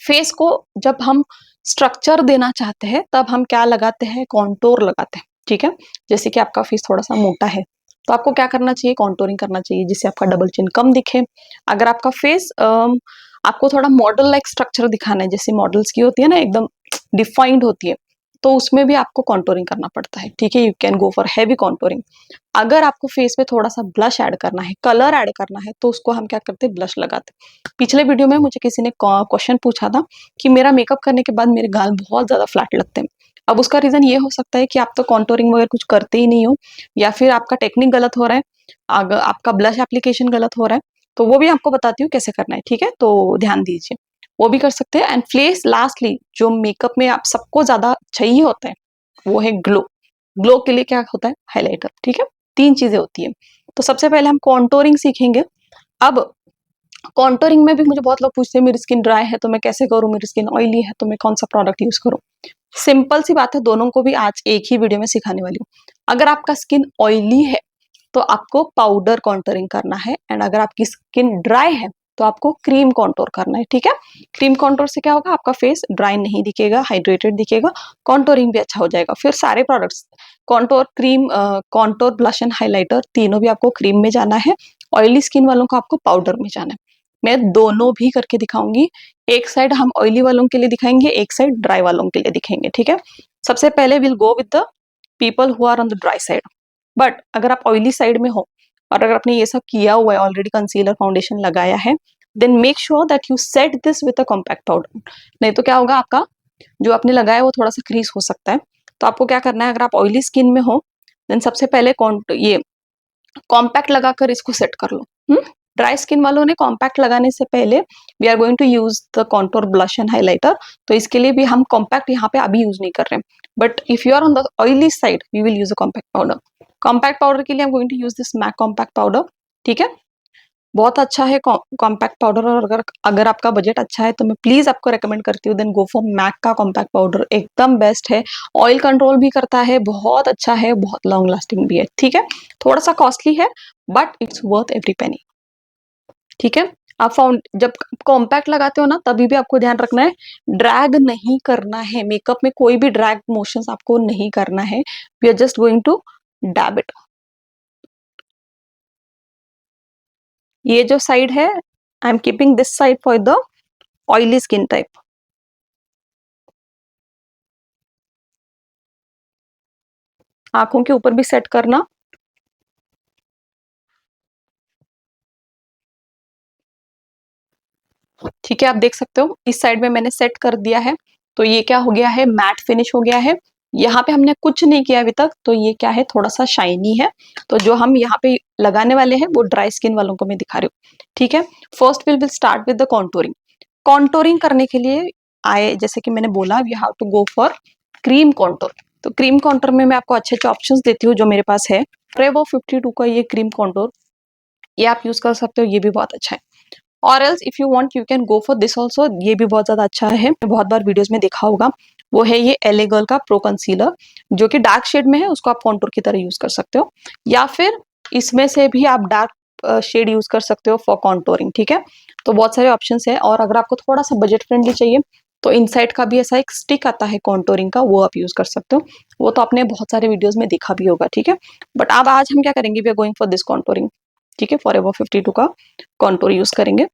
A: फेस को जब हम स्ट्रक्चर देना चाहते हैं तब हम क्या लगाते हैं, कॉन्टोर लगाते हैं। ठीक है, जैसे कि आपका फेस थोड़ा सा मोटा है तो आपको क्या करना चाहिए, कॉन्टोरिंग करना चाहिए जिससे आपका डबल चिन कम दिखे। अगर आपका फेस आपको थोड़ा मॉडल लाइक स्ट्रक्चर दिखाना है, जैसे मॉडल्स की होती है ना, एकदम डिफाइंड होती है, तो उसमें भी आपको कॉन्टोरिंग करना पड़ता है। ठीक है, you can go for heavy contouring. अगर आपको फेस पे थोड़ा सा ब्लश ऐड करना है, कलर ऐड करना है, तो उसको हम क्या करते हैं, ब्लश लगाते हैं। पिछले वीडियो में मुझे किसी ने क्वेश्चन पूछा था कि मेरा मेकअप करने के बाद मेरे गाल बहुत ज्यादा फ्लैट लगते हैं। अब उसका रीजन ये हो सकता है कि आप तो कॉन्टोरिंग वगैरह कुछ करते ही नहीं हो, या फिर आपका टेक्निक गलत हो रहा है, अगर आपका ब्लश एप्लीकेशन गलत हो रहा है, तो वो भी आपको बताती हूँ कैसे करना है। ठीक है, तो ध्यान दीजिए, वो भी कर सकते हैं। एंड फेस लास्टली जो मेकअप में आप सबको ज्यादा चाहिए होता है वो है ग्लो। ग्लो के लिए क्या होता है, हाइलाइटर। ठीक है, तीन चीजें होती है। तो सबसे पहले हम कॉन्टोरिंग सीखेंगे। अब कॉन्टोरिंग में भी मुझे बहुत लोग पूछते हैं मेरी स्किन ड्राई है तो मैं कैसे करूं, मेरी स्किन ऑयली है तो मैं कौन सा प्रोडक्ट यूज करूं। सिंपल सी बात है, दोनों को भी आज एक ही वीडियो में सिखाने वाली हूँ। अगर आपका स्किन ऑयली है तो आपको पाउडर कॉन्टोरिंग करना है, एंड अगर आपकी स्किन ड्राई है तो आपको क्रीम कॉन्टोर करना है। ठीक है, क्रीम कॉन्टोर से क्या होगा, आपका फेस ड्राई नहीं दिखेगा, हाइड्रेटेड दिखेगा, कॉन्टोरिंग भी अच्छा हो जाएगा। फिर सारे products contour, cream, contour, blush and highlighter, तीनों भी आपको क्रीम में जाना है। ऑयली स्किन वालों को आपको पाउडर में जाना है। मैं दोनों भी करके दिखाऊंगी। एक साइड हम ऑयली वालों के लिए दिखाएंगे, एक साइड ड्राई वालों के लिए दिखाएंगे। ठीक है, सबसे पहले will go with the people who are on the dry side. But अगर आप ऑयली साइड में हो और अगर आपने ये सब किया हुआ है, ऑलरेडी कंसीलर फाउंडेशन लगाया है, then make sure that you set this with a compact powder. नहीं तो क्या होगा, आपका जो आपने लगाया है वो थोड़ा सा क्रीज हो सकता है। तो आपको क्या करना है, अगर आप ऑयली स्किन में हो देन सबसे पहले ये कॉम्पैक्ट लगाकर इसको सेट कर लो। ड्राई स्किन वालों ने कॉम्पैक्ट लगाने से पहले we are going to use the contour, blush and highlighter, तो इसके लिए भी हम कॉम्पैक्ट यहाँ पे अभी यूज नहीं कर रहे हैं। But if you are on the oily side we will use a compact powder. Compact powder के लिए I am going to use this MAC compact powder. ठीक है, बहुत अच्छा है कॉम्पैक्ट पाउडर, और अगर अगर आपका बजट अच्छा है तो मैं प्लीज आपको रेकमेंड करती हूँ, देन गो फॉर मैक का कॉम्पैक्ट पाउडर, एकदम बेस्ट है। ऑयल कंट्रोल भी करता है, बहुत अच्छा है, बहुत लॉन्ग लास्टिंग भी है। ठीक है, थोड़ा सा कॉस्टली है but it's worth every penny. ठीक है, आप फाउंड जब कॉम्पैक्ट लगाते हो ना तभी भी आपको ध्यान रखना है, ड्रैग नहीं करना है मेकअप में, कोई भी ड्रैग मोशंस आपको नहीं करना है। We are just going to dab it. ये जो साइड है, I am keeping this side for the oily skin type. आंखों के ऊपर भी सेट करना। ठीक है, आप देख सकते हो इस साइड में मैंने सेट कर दिया है, तो ये क्या हो गया है, मैट फिनिश हो गया है। यहाँ पे हमने कुछ नहीं किया अभी तक, तो ये क्या है, थोड़ा सा शाइनी है। तो जो हम यहाँ पे लगाने वाले हैं वो ड्राई स्किन वालों को मैं दिखा रही हूँ। ठीक है, first will start with the contouring. Contouring करने के लिए आए, जैसे कि मैंने बोला, you have to go for cream contour. तो क्रीम कॉन्टोर में मैं आपको अच्छे अच्छे ऑप्शंस देती हूँ जो मेरे पास है। रेवो 52 का ये क्रीम कॉन्टोर, ये आप यूज कर सकते हो, ये भी बहुत अच्छा है। और else if you want you can go for this also, ये भी बहुत ज्यादा अच्छा है, बहुत बार वीडियोस में देखा होगा। वो है ये एले गर्ल का प्रो कंसीलर, जो कि डार्क शेड में है, उसको आप कॉन्टूर की तरह यूज कर सकते हो, या फिर इसमें से भी आप डार्क शेड यूज कर सकते हो फॉर कॉन्टोरिंग। ठीक है, तो बहुत सारे ऑप्शंस है। और अगर आपको थोड़ा सा बजट फ्रेंडली चाहिए तो इनसाइड का भी ऐसा एक स्टिक आता है कॉन्टोरिंग का, वो आप यूज कर सकते हो। वो तो आपने बहुत सारे वीडियोस में देखा भी होगा, ठीक है। बट अब आज हम क्या करेंगे, we are going for this contouring, ठीक है। फॉरएवर 52 का कॉन्टोर यूज करेंगे।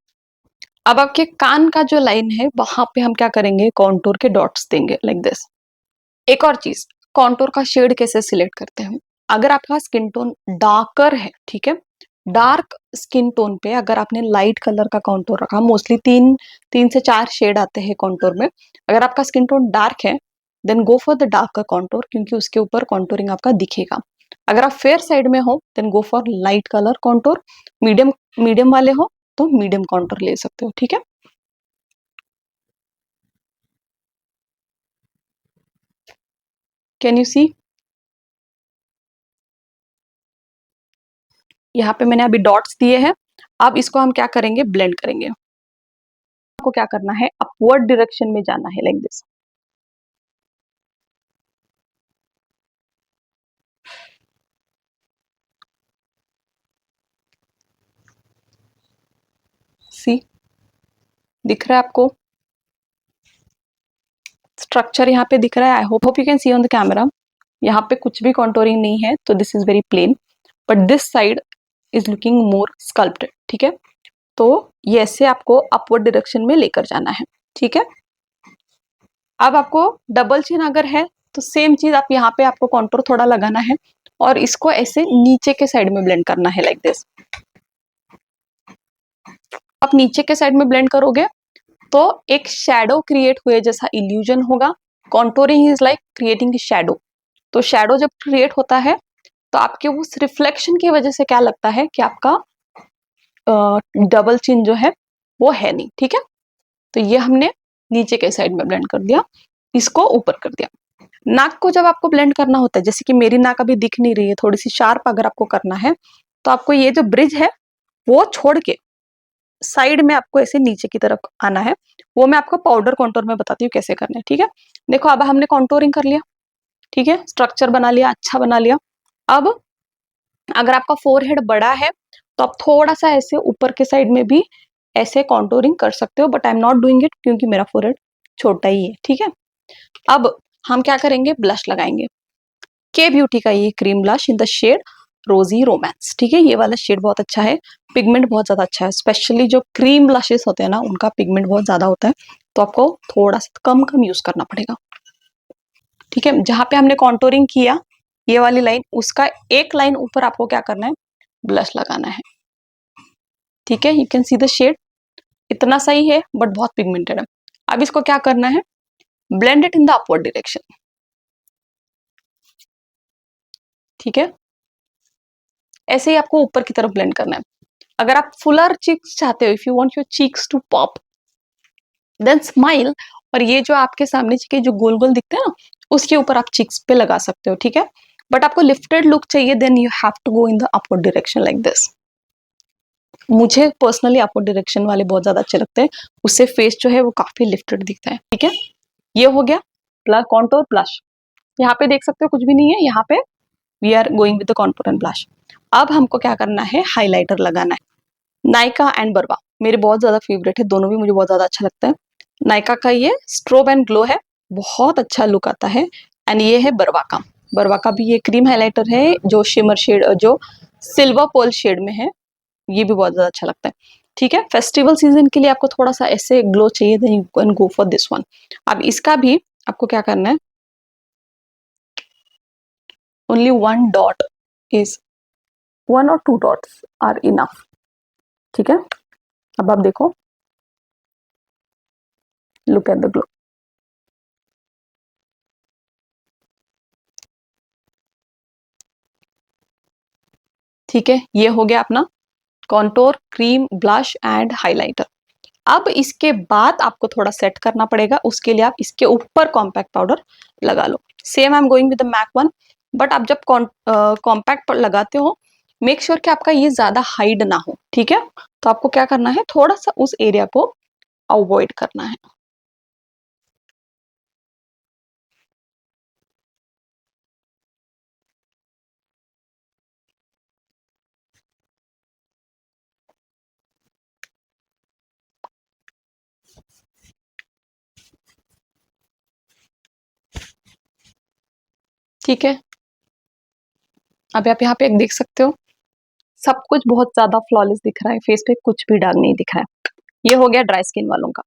A: अब आपके कान का जो लाइन है वहां पे हम क्या करेंगे, कॉन्टोर के डॉट्स देंगे लाइक दिस। एक और चीज, कॉन्टोर का शेड कैसे सिलेक्ट करते हैं। अगर आपका स्किन टोन डार्कर है, ठीक है, डार्क स्किन टोन पे अगर आपने लाइट कलर का कॉन्टोर रखा, मोस्टली तीन से चार शेड आते हैं कॉन्टोर में। अगर आपका स्किन टोन डार्क है then go for the darker contour, क्योंकि उसके ऊपर कॉन्टोरिंग आपका दिखेगा। अगर आप फेयर साइड में हो then go for light colour contour. Medium medium वाले हो तो मीडियम कॉन्टोर ले सकते हो, ठीक है। कैन यू सी, यहाँ पे मैंने अभी डॉट्स दिए हैं। अब इसको हम क्या करेंगे, ब्लेंड करेंगे। आपको क्या करना है, अपवर्ड डायरेक्शन में जाना है लाइक दिस। सी, दिख रहा है आपको स्ट्रक्चर यहाँ पे दिख रहा है। I hope you can C on the camera. यहाँ पे कुछ भी कॉन्टोरिंग नहीं है, तो this is very plain, but this side is looking more sculpted, ठीक है। तो ये ऐसे आपको अपवर्ड डायरेक्शन में लेकर जाना है, ठीक है। अब आपको डबल चिन अगर है तो सेम चीज आप यहाँ पे आपको कॉन्टोर थोड़ा लगाना है और इसको ऐसे नीचे के साइड में ब्लेंड करना है लाइक दिस। आप नीचे के साइड में ब्लेंड करोगे तो एक शैडो क्रिएट हुए जैसा इल्यूजन होगा। Contouring is like creating shadow. तो शैडो जब क्रिएट होता है तो आपके उस रिफ्लेक्शन की वजह से क्या लगता है कि आपका डबल चिन जो है वो है नहीं, ठीक है। तो ये हमने नीचे के साइड में ब्लेंड कर दिया, इसको ऊपर कर दिया। नाक को जब आपको ब्लेंड करना होता है, जैसे कि मेरी नाक अभी दिख नहीं रही है, थोड़ी सी शार्प अगर आपको करना है तो आपको ये जो ब्रिज है वो छोड़ के साइड में आपको ऐसे नीचे की तरफ आना है। वो मैं आपको पाउडर कॉन्टोर में बताती हूँ कैसे करना है, ठीक है। देखो अब हमने कॉन्टोरिंग कर लिया, ठीक है, स्ट्रक्चर बना लिया, अच्छा बना लिया। अब अगर आपका फोरहेड बड़ा है तो आप थोड़ा सा ऐसे ऊपर के साइड में भी ऐसे कॉन्टोरिंग कर सकते हो, but I am not doing it क्योंकि मेरा फोरहेड छोटा ही है, ठीक है। अब हम क्या करेंगे, ब्लश लगाएंगे। के ब्यूटी का ये cream blush in the shade rosy romance, ठीक है। ये वाला शेड बहुत अच्छा है, पिगमेंट बहुत ज्यादा अच्छा है। स्पेशली जो क्रीम ब्लशेस होते हैं ना उनका पिगमेंट बहुत ज्यादा होता है, तो आपको थोड़ा सा कम कम यूज करना पड़ेगा, ठीक है। जहां पे हमने कॉन्टोरिंग किया ये वाली लाइन, उसका एक लाइन ऊपर आपको क्या करना है, ब्लश लगाना है, ठीक है। You can see the shade, इतना सही है बट बहुत पिगमेंटेड है। अब इसको क्या करना है, blend it in the upward direction, ठीक है। ऐसे ही आपको ऊपर की तरफ ब्लेंड करना है। अगर आप फुलर चीक्स चाहते हो, if you want your cheeks to pop then smile, और ये जो आपके सामने के जो गोल गोल दिखते हैं ना उसके ऊपर आप चीक्स पे लगा सकते हो, ठीक है। बट आपको लिफ्टेड लुक चाहिए then you have to go in the upward direction like this. मुझे पर्सनली अपवर्ड डायरेक्शन वाले बहुत ज्यादा अच्छे लगते हैं, उससे फेस जो है वो काफी लिफ्टेड दिखता है, ठीक है। ये हो गया प्लस कॉन्टोर ब्लश। यहाँ पे देख सकते हो कुछ भी नहीं है, यहाँ पे we are going with the contour and blush. अब हमको क्या करना है, हाइलाइटर लगाना है। नायका एंड बर्वा मेरे बहुत ज्यादा फेवरेट है, दोनों भी मुझे बहुत ज्यादा अच्छा लगता है। नायका का ये स्ट्रोब एंड ग्लो है, बहुत अच्छा लुक आता है। एंड ये है बर्वा का, बर्वा का भी ये क्रीम हाइलाइटर है जो शिमर शेड, जो सिल्वर पर्ल शेड में है। ये भी बहुत ज्यादा अच्छा लगता है, ठीक है। फेस्टिवल सीजन के लिए आपको थोड़ा सा ऐसे ग्लो चाहिए then you can go for this one. अब इसका भी आपको क्या करना है, only one dot is, one और टू डॉट्स आर इनफ, ठीक है। अब आप देखो, लुक एट द ग्लो, ठीक है। ये हो गया अपना contour, cream, blush and highlighter. अब इसके बाद आपको थोड़ा सेट करना पड़ेगा, उसके लिए आप इसके ऊपर कॉम्पैक्ट पाउडर लगा लो। Same I am going with the Mac one, but आप जब कॉम्पैक्ट लगाते हो मेक श्योर कि आपका ये ज्यादा हाइड ना हो, ठीक है। तो आपको क्या करना है, थोड़ा सा उस एरिया को अवॉइड करना है। ठीक है, अब आप यहाँ पे एक देख सकते हो, सब कुछ बहुत ज्यादा फ्लॉलेस दिख रहा है, फेस पे कुछ भी दाग नहीं दिख रहा है। ये हो गया ड्राई स्किन वालों का।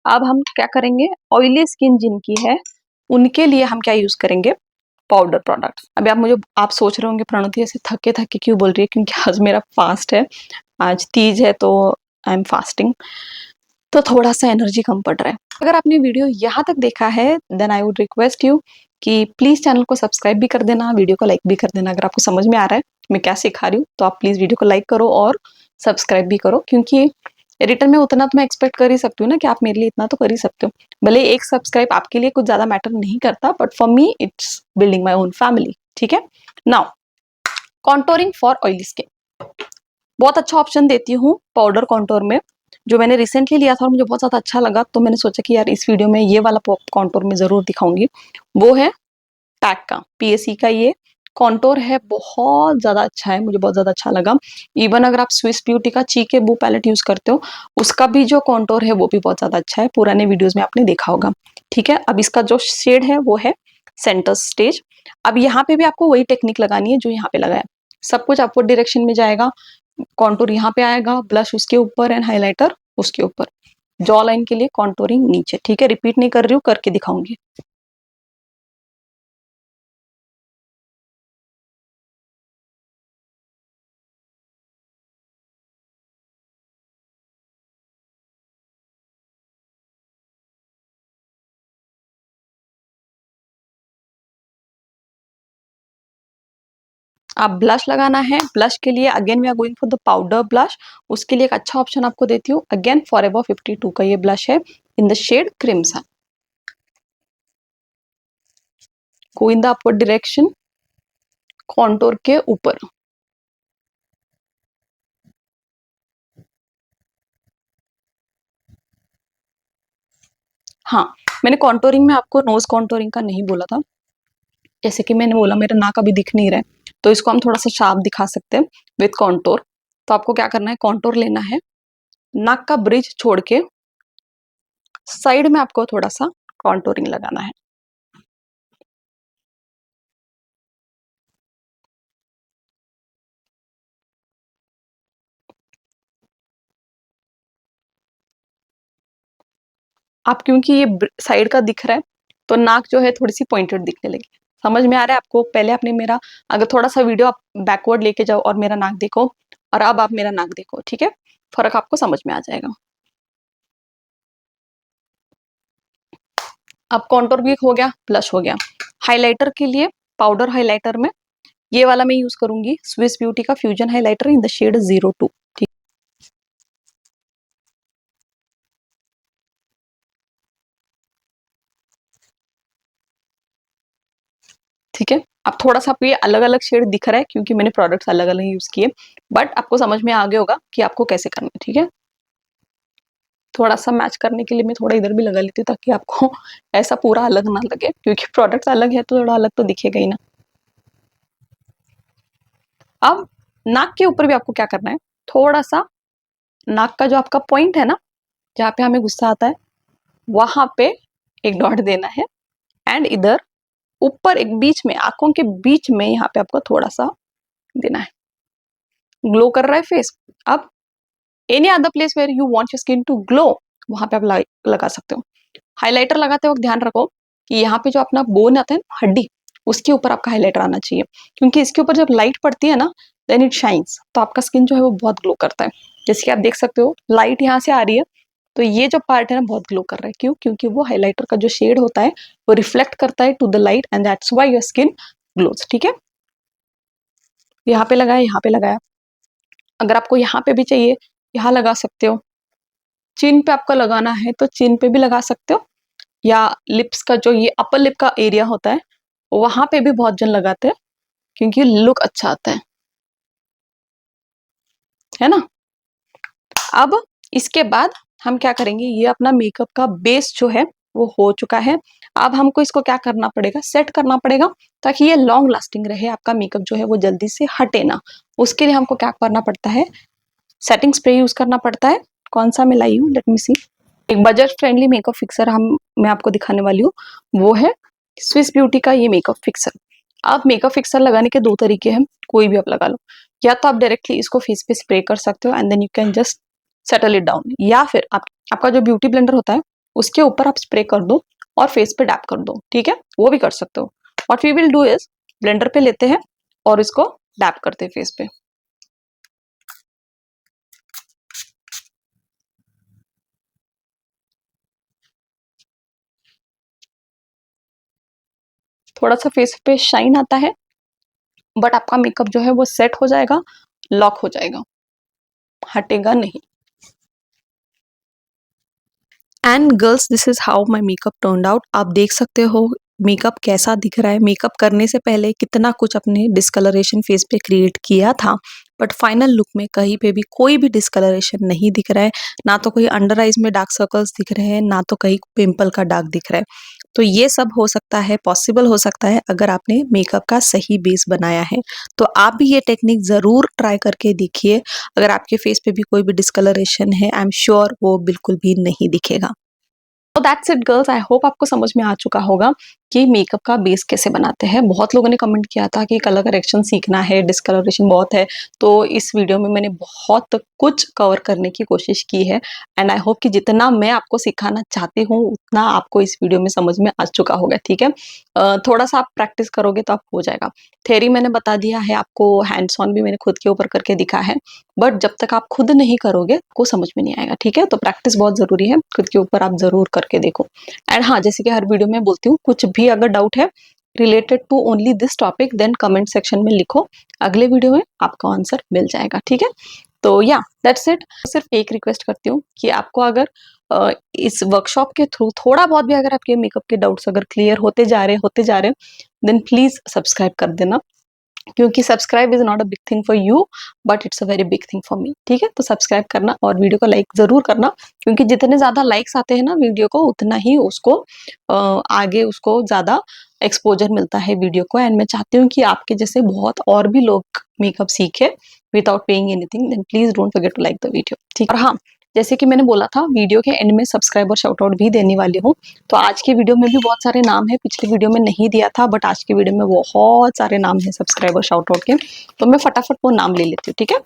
A: अब हम क्या करेंगे, ऑयली स्किन जिनकी है उनके लिए हम क्या यूज करेंगे, पाउडर प्रोडक्ट। अभी आप सोच रहे होंगे प्रणति ऐसे थके थके क्यों बोल रही है, क्योंकि आज मेरा फास्ट है, आज तीज है तो आई एम फास्टिंग, तो थोड़ा सा एनर्जी कम पड़ रहा है। अगर आपने वीडियो यहाँ तक देखा है then I would request you कि प्लीज चैनल को सब्सक्राइब भी कर देना, वीडियो को लाइक भी कर देना। अगर आपको समझ में आ रहा है मैं क्या सिखा रही हूँ तो आप प्लीज वीडियो को लाइक करो और सब्सक्राइब भी करो, क्योंकि रिटर्न में उतना तो मैं एक्सपेक्ट कर ही सकती हूँ ना कि आप मेरे लिए इतना तो कर ही सकते हो। भले एक सब्सक्राइब आपके लिए कुछ ज्यादा मैटर नहीं करता, but for me it's building my own family. ठीक है, now contouring for oily skin बहुत अच्छा ऑप्शन देती हूँ पाउडर कॉन्टोर में, जो मैंने रिसेंटली लिया था और मुझे बहुत ज़्यादा अच्छा लगा, तो मैंने सोचा कि यार इस वीडियो में ये वाला कॉन्टोर में ज़रूर दिखाऊंगी। वो है पैक का, पीएसई का ये कॉन्टोर है, बहुत ज़्यादा अच्छा है, मुझे बहुत ज़्यादा अच्छा लगा। इवन अगर आप स्विस ब्यूटी का चीके बू पैलेट यूज़ करते हो, उसका भी जो कॉन्टोर है वो भी बहुत ज़्यादा अच्छा है, पुराने वीडियोज़ में आपने देखा होगा। ठीक है, अब इसका जो शेड है वो है सेंटर स्टेज। अब यहाँ पे भी आपको वही टेक्निक लगानी है जो यहाँ पे लगाया, सब कुछ अपवर्ड डायरेक्शन में जाएगा, कॉन्टूर यहाँ पे आएगा, ब्लश उसके ऊपर एंड हाइलाइटर उसके ऊपर, जॉ लाइन के लिए कॉन्टूरिंग नीचे। ठीक है, रिपीट नहीं कर रही हूँ, करके दिखाऊंगी। आप ब्लश लगाना है, ब्लश के लिए again we are going for the powder blush. उसके लिए एक अच्छा ऑप्शन आपको देती हूँ, अगेन फॉरएवर 52 का ये ब्लश है in the shade crimson. Go in the upward direction contour के ऊपर। हाँ, मैंने कॉन्टोरिंग में आपको नोज कॉन्टोरिंग का नहीं बोला था, जैसे कि मैंने बोला मेरा नाक अभी दिख नहीं रहा है, तो इसको हम थोड़ा सा शार्प दिखा सकते हैं विथ कॉन्टोर। तो आपको क्या करना है, कॉन्टोर लेना है, नाक का ब्रिज छोड़ के साइड में आपको थोड़ा सा कॉन्टोरिंग लगाना है। आप क्योंकि ये साइड का दिख रहा है तो नाक जो है थोड़ी सी पॉइंटेड दिखने लगी। समझ में आ रहा है आपको? पहले आपने मेरा अगर थोड़ा सा वीडियो आप बैकवर्ड लेके जाओ और मेरा नाक देखो, और अब आप मेरा नाक देखो, ठीक है, फर्क आपको समझ में आ जाएगा। अब कॉन्टोर भी हो गया, ब्लश हो गया। हाइलाइटर के लिए पाउडर हाइलाइटर में ये वाला मैं यूज करूंगी, स्विस ब्यूटी का fusion highlighter in the shade 02। ठीक है, अब थोड़ा सा आपको ये अलग अलग शेड दिख रहा है क्योंकि मैंने प्रोडक्ट्स अलग अलग यूज किए, बट आपको समझ में आ गया होगा कि आपको कैसे करना है। ठीक है, थोड़ा सा मैच करने के लिए मैं थोड़ा इधर भी लगा लेती हूँ ताकि आपको ऐसा पूरा अलग ना लगे, क्योंकि प्रोडक्ट्स अलग है तो थोड़ा अलग तो दिखेगा ही ना। अब नाक के ऊपर भी आपको क्या करना है, थोड़ा सा नाक का जो आपका पॉइंट है ना, जहाँ पे हमें गुस्सा आता है, वहां पे एक डॉट देना है, एंड इधर ऊपर एक बीच में, आंखों के बीच में यहाँ पे आपको थोड़ा सा देना है। ग्लो कर रहा है फेस। अब any other place where you want your skin to glow, वहां पे आप लगा सकते हो। हाइलाइटर लगाते वक्त ध्यान रखो कि यहाँ पे जो अपना बोन आता है ना, हड्डी, उसके ऊपर आपका हाइलाइटर आना चाहिए, क्योंकि इसके ऊपर जब लाइट पड़ती है ना देन इट शाइन्स, तो आपका स्किन जो है वो बहुत ग्लो करता है। जैसे कि आप देख सकते हो लाइट यहाँ से आ रही है, तो ये जो पार्ट है ना बहुत ग्लो कर रहा है। क्यों? क्योंकि वो हाइलाइटर का जो शेड होता है वो रिफ्लेक्ट करता है to the light and that's why your skin glows. ठीक है, यहाँ पे लगाया, यहाँ पे लगाया, अगर आपको यहाँ पे भी चाहिए यहाँ लगा सकते हो। चिन पे आपको लगाना है तो चिन पे भी लगा सकते हो, या लिप्स का जो ये अपर लिप का एरिया होता है वहां पे भी बहुत जन लगाते हैं क्योंकि लुक अच्छा आता है ना। अब इसके बाद हम क्या करेंगे, ये अपना मेकअप का बेस जो है वो हो चुका है। अब हमको इसको क्या करना पड़ेगा, सेट करना पड़ेगा ताकि ये लॉन्ग लास्टिंग रहे, आपका मेकअप जो है वो जल्दी से हटे ना। उसके लिए हमको क्या करना पड़ता है, सेटिंग स्प्रे यूज करना पड़ता है। कौन सा मैं लाई हूँ, लेट मी सी। एक बजट फ्रेंडली मेकअप फिक्सर मैं आपको दिखाने वाली हूँ, वो है स्विस ब्यूटी का ये मेकअप फिक्सर। अब मेकअप फिक्सर लगाने के दो तरीके हैं, कोई भी आप लगा लो। या तो आप डायरेक्टली इसको फेस पे स्प्रे कर सकते हो and then you can just settle it down, या फिर आपका जो ब्यूटी ब्लेंडर होता है उसके ऊपर आप स्प्रे कर दो और फेस पे डैप कर दो, ठीक है, वो भी कर सकते हो। What we will do is, blender पे लेते हैं और इसको डैप करते हैं फेस पे। थोड़ा सा फेस पे शाइन आता है, बट आपका मेकअप जो है वो सेट हो जाएगा, लॉक हो जाएगा, हटेगा नहीं। And girls, this is how my makeup turned out. आप देख सकते हो मेकअप कैसा दिख रहा है। मेकअप करने से पहले कितना कुछ अपने डिस्कलरेशन फेस पे क्रिएट किया था, बट फाइनल लुक में कहीं पे भी कोई भी डिस्कलरेशन नहीं दिख रहा है। ना तो कोई अंडर आइज में डार्क सर्कल्स दिख रहे हैं, ना तो कहीं पिंपल का दाग दिख रहा है। तो ये सब हो सकता है, पॉसिबल हो सकता है अगर आपने मेकअप का सही बेस बनाया है। तो आप भी ये टेक्निक ज़रूर ट्राई करके देखिए। अगर आपके फेस पे भी कोई भी डिस्कलरेशन है, आई एम श्योर वो बिल्कुल भी नहीं दिखेगा। तो that's it girls, I hope आपको समझ में आ चुका होगा कि मेकअप का बेस कैसे बनाते हैं। बहुत लोगों ने कमेंट किया था कि कलर करेक्शन सीखना है, डिस्कलरेशन बहुत है, तो इस वीडियो में मैंने बहुत कुछ कवर करने की कोशिश की है एंड आई होप कि जितना मैं आपको सिखाना चाहती हूँ उतना आपको इस वीडियो में समझ में आ चुका होगा, ठीक है। थोड़ा सा आप प्रैक्टिस करोगे तो आप हो जाएगा। थ्योरी मैंने बता दिया है आपको, हैंड्स ऑन भी मैंने खुद के ऊपर करके दिखा है, बट जब तक आप खुद नहीं करोगे आपको समझ में नहीं आएगा, ठीक है। तो प्रैक्टिस बहुत जरूरी है, खुद के ऊपर आप जरूर करके देखो। एंड हाँ, जैसे कि हर वीडियो में बोलती हूँ, कुछ भी अगर डाउट है related to only this topic then comment section में लिखो, अगले वीडियो में आपको आंसर मिल जाएगा, ठीक है। तो या दैट्स इट। सिर्फ एक रिक्वेस्ट करती हूँ कि आपको अगर इस वर्कशॉप के थ्रू थोड़ा बहुत भी अगर आपके मेकअप के डाउट्स अगर क्लियर होते जा रहे देन प्लीज सब्सक्राइब कर देना, क्योंकि subscribe is not a big thing for you but it's a very big thing for me, ठीक है। तो सब्सक्राइब करना और वीडियो को लाइक जरूर करना, क्योंकि जितने ज्यादा लाइक्स आते हैं ना वीडियो को, उतना ही उसको आगे उसको ज्यादा एक्सपोजर मिलता है वीडियो को। एंड मैं चाहती हूँ कि आपके जैसे बहुत और भी लोग मेकअप सीखे without paying anything. Then please don't forget to like the video, ठीक है। और हाँ, जैसे कि मैंने बोला था वीडियो के एंड में सब्सक्राइबर शाउट आउट भी देने वाली हूँ। तो आज के वीडियो में भी बहुत सारे नाम है, पिछले वीडियो में नहीं दिया था बट आज के वीडियो में बहुत सारे नाम है सब्सक्राइबर शाउट आउट के, तो मैं फटाफट वो नाम ले लेती हूँ, ठीक है।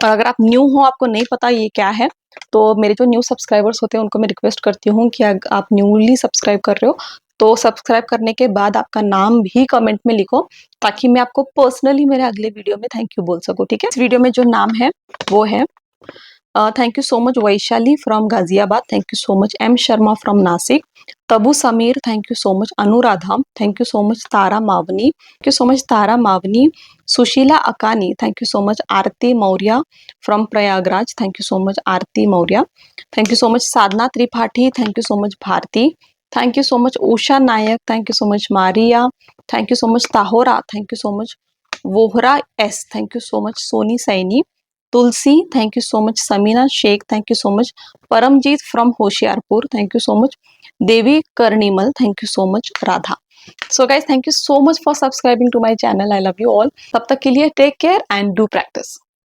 A: और अगर आप न्यू हो, आपको नहीं पता ये क्या है, तो मेरे जो न्यू सब्सक्राइबर्स होते हैं उनको मैं रिक्वेस्ट करती हूँ कि आप न्यूली सब्सक्राइब कर रहे हो तो सब्सक्राइब करने के बाद आपका नाम भी कमेंट में लिखो, ताकि मैं आपको पर्सनली मेरे अगले वीडियो में थैंक यू बोल सकूँ, ठीक है। इस वीडियो में जो नाम है वो है thank you so much Vaishali from Ghaziabad, thank you so much M Sharma from Nasik, Tabu Samir, thank you so much Anuradha, thank you so much Tara Mavni, thank you so much Tara Mavni, Sushila Akani, thank you so much Aarti Maurya from Prayagraj, thank you so much Aarti Maurya, thank you so much Sadhna Tripathi, thank you so much Bharti, thank you so much Usha Nayak, thank you so much Maria, thank you so much Tahora, thank you so much Vohra S, thank you so much Soni Saini, Tulsi, thank you so much. Samina Sheikh, thank you so much. Paramjeet from Hoshiarpur, thank you so much. Devi Karnimal, thank you so much. Radha. So guys, thank you so much for subscribing to my channel. I love you all. तब तक के लिए take care and do practice.